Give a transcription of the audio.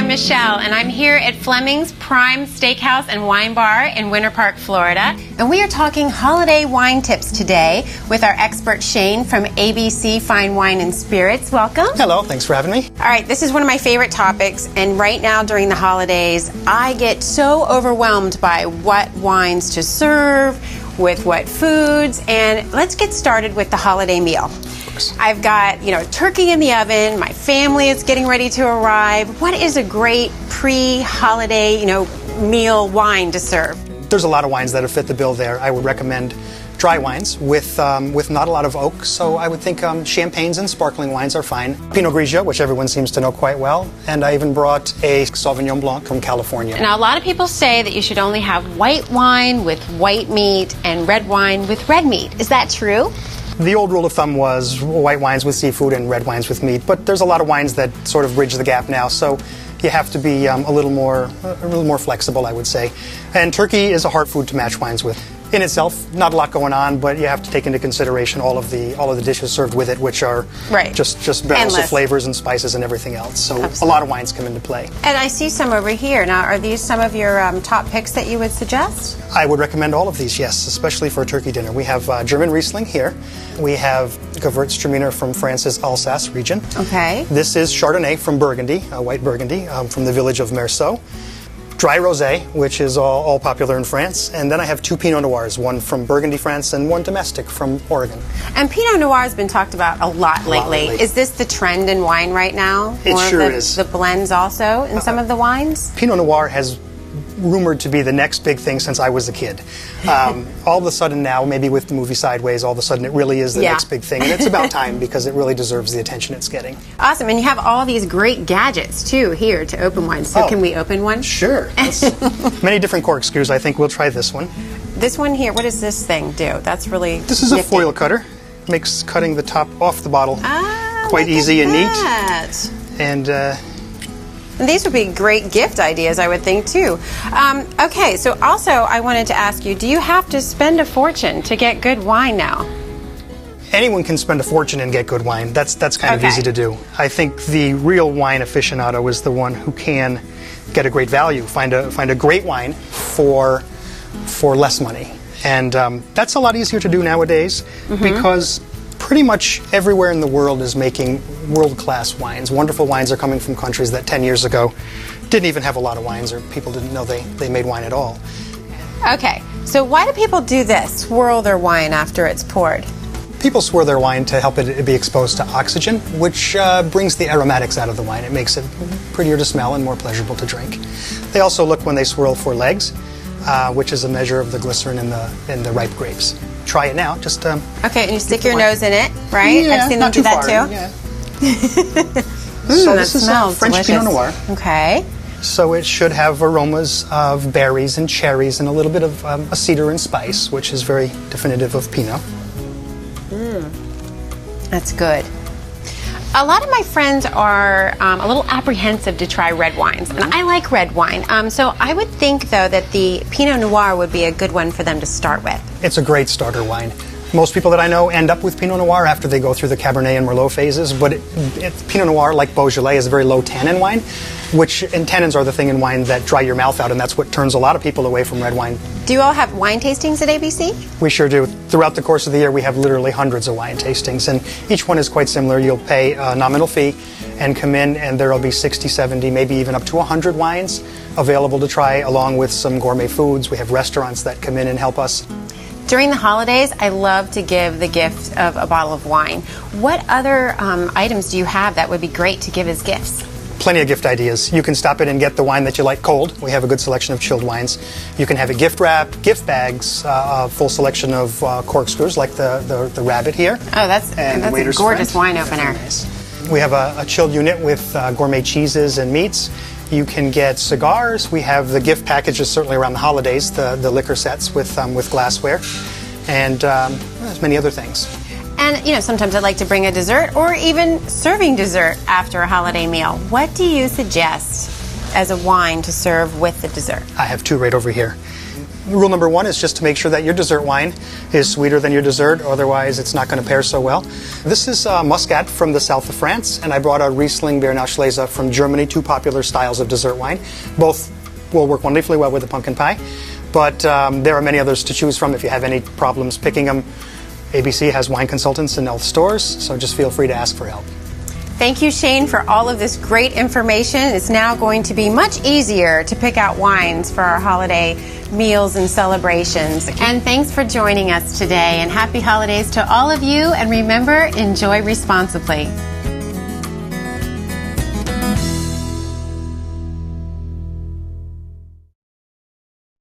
I'm Michelle, and I'm here at Fleming's Prime Steakhouse and Wine Bar in Winter Park, Florida. And we are talking holiday wine tips today with our expert Shane from ABC Fine Wine and Spirits. Welcome. Hello, thanks for having me. All right, this is one of my favorite topics, and right now during the holidays, I get so overwhelmed by what wines to serve, with what foods, and let's get started with the holiday meal. I've got, turkey in the oven. My family is getting ready to arrive. What is a great pre-holiday, meal wine to serve? There's a lot of wines that fit the bill there. I would recommend dry wines with not a lot of oak. So I would think champagnes and sparkling wines are fine. Pinot Grigio, which everyone seems to know quite well. And I even brought a Sauvignon Blanc from California. Now, a lot of people say that you should only have white wine with white meat and red wine with red meat. Is that true? The old rule of thumb was white wines with seafood and red wines with meat, but there's a lot of wines that sort of bridge the gap now, so you have to be a little more flexible, I would say. And turkey is a hard food to match wines with. In itself, not a lot going on, but you have to take into consideration all of the dishes served with it, which are just barrels of flavors and spices and everything else. So a lot of wines come into play. And I see some over here. Now, are these some of your top picks that you would suggest? I would recommend all of these, yes, especially for a turkey dinner. We have German Riesling here. We have Gewürztraminer from France's Alsace region. Okay. This is Chardonnay from Burgundy, white Burgundy, from the village of Meursault. Dry rosé, which is all popular in France, and then I have two Pinot Noirs, one from Burgundy, France, and one domestic from Oregon. And Pinot Noir has been talked about a lot lately. Is this the trend in wine right now? It sure is. The blends also in some of the wines? Pinot Noir has rumored to be the next big thing since I was a kid. All of a sudden now, maybe with the movie Sideways, all of a sudden it really is the next big thing. And it's about time because it really deserves the attention it's getting. Awesome. And you have all these great gadgets, too, here to open wine. So can we open one? Sure. Many different corkscrews. I think we'll try this one. This one here, what does this thing do? That's really This is nifty. A foil cutter. Makes cutting the top off the bottle quite easy and neat. And these would be great gift ideas, I would think, too. Okay, so also I wanted to ask you, do you have to spend a fortune to get good wine now? Anyone can spend a fortune and get good wine. That's kind of easy to do. I think the real wine aficionado is the one who can get a great value, find a great wine for less money. And that's a lot easier to do nowadays because pretty much everywhere in the world is making world-class wines. Wonderful wines are coming from countries that 10 years ago didn't even have a lot of wines, or people didn't know they made wine at all. Okay, so why do people do this, swirl their wine after it's poured? People swirl their wine to help it be exposed to oxygen, which brings the aromatics out of the wine. It makes it prettier to smell and more pleasurable to drink. They also look when they swirl for legs, which is a measure of the glycerin in the ripe grapes. Try it now. Just okay, and you stick your nose in it, right? Yeah, I've seen them do that too. Yeah. So this is French delicious. Pinot Noir. Okay. So it should have aromas of berries and cherries and a little bit of a cedar and spice, which is very definitive of Pinot. That's good. A lot of my friends are a little apprehensive to try red wines, and I like red wine. So I would think, though, that the Pinot Noir would be a good one for them to start with. It's a great starter wine. Most people that I know end up with Pinot Noir after they go through the Cabernet and Merlot phases, but Pinot Noir, like Beaujolais, is a very low tannin wine, and tannins are the thing in wine that dry your mouth out, and that's what turns a lot of people away from red wine. Do you all have wine tastings at ABC? We sure do. Throughout the course of the year, we have literally hundreds of wine tastings, and each one is quite similar. You'll pay a nominal fee and come in, and there will be 60, 70, maybe even up to 100 wines available to try, along with some gourmet foods. We have restaurants that come in and help us. During the holidays, I love to give the gift of a bottle of wine. What other items do you have that would be great to give as gifts? Plenty of gift ideas. You can stop in and get the wine that you like cold. We have a good selection of chilled wines. You can have it gift wrapped, gift bags, a full selection of corkscrews like the rabbit here. Oh, that's a gorgeous wine opener. Nice. We have a chilled unit with gourmet cheeses and meats. You can get cigars. We have the gift packages, certainly around the holidays, the liquor sets with glassware, and there's many other things. And, sometimes I like to bring a dessert or even serving dessert after a holiday meal. What do you suggest as a wine to serve with the dessert? I have two right over here. rule number one is just to make sure that your dessert wine is sweeter than your dessert, otherwise it's not going to pair so well. This is Muscat from the south of France, and I brought a Riesling Beernauslese from Germany, two popular styles of dessert wine. Both will work wonderfully well with the pumpkin pie, but there are many others to choose from if you have any problems picking them. ABC has wine consultants in all stores, so just feel free to ask for help. Thank you, Shane, for all of this great information. It's now going to be much easier to pick out wines for our holiday meals and celebrations. And thanks for joining us today, and happy holidays to all of you. And remember, enjoy responsibly.